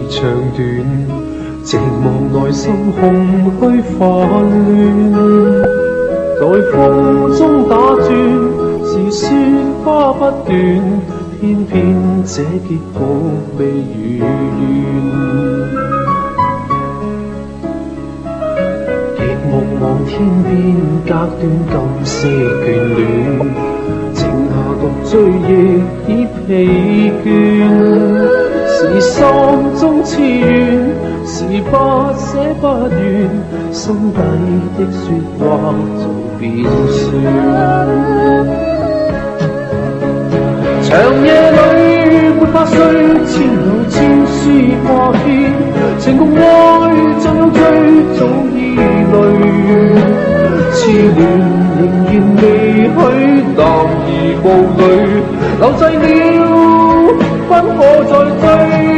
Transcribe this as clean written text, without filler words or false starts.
長短，寂寞內心空虛煩亂，在風中打轉，是雪花不斷，偏偏這結局未如願。極目望天邊，隔斷今些眷戀，靜下獨追憶已疲倦。是心中痴怨，是不捨不願，心底的說話做便算。長夜裏沒法睡，千縷千絲掛牽，情共愛像有醉早已累，痴戀仍然未許，男兒無淚，留滯了不可再追。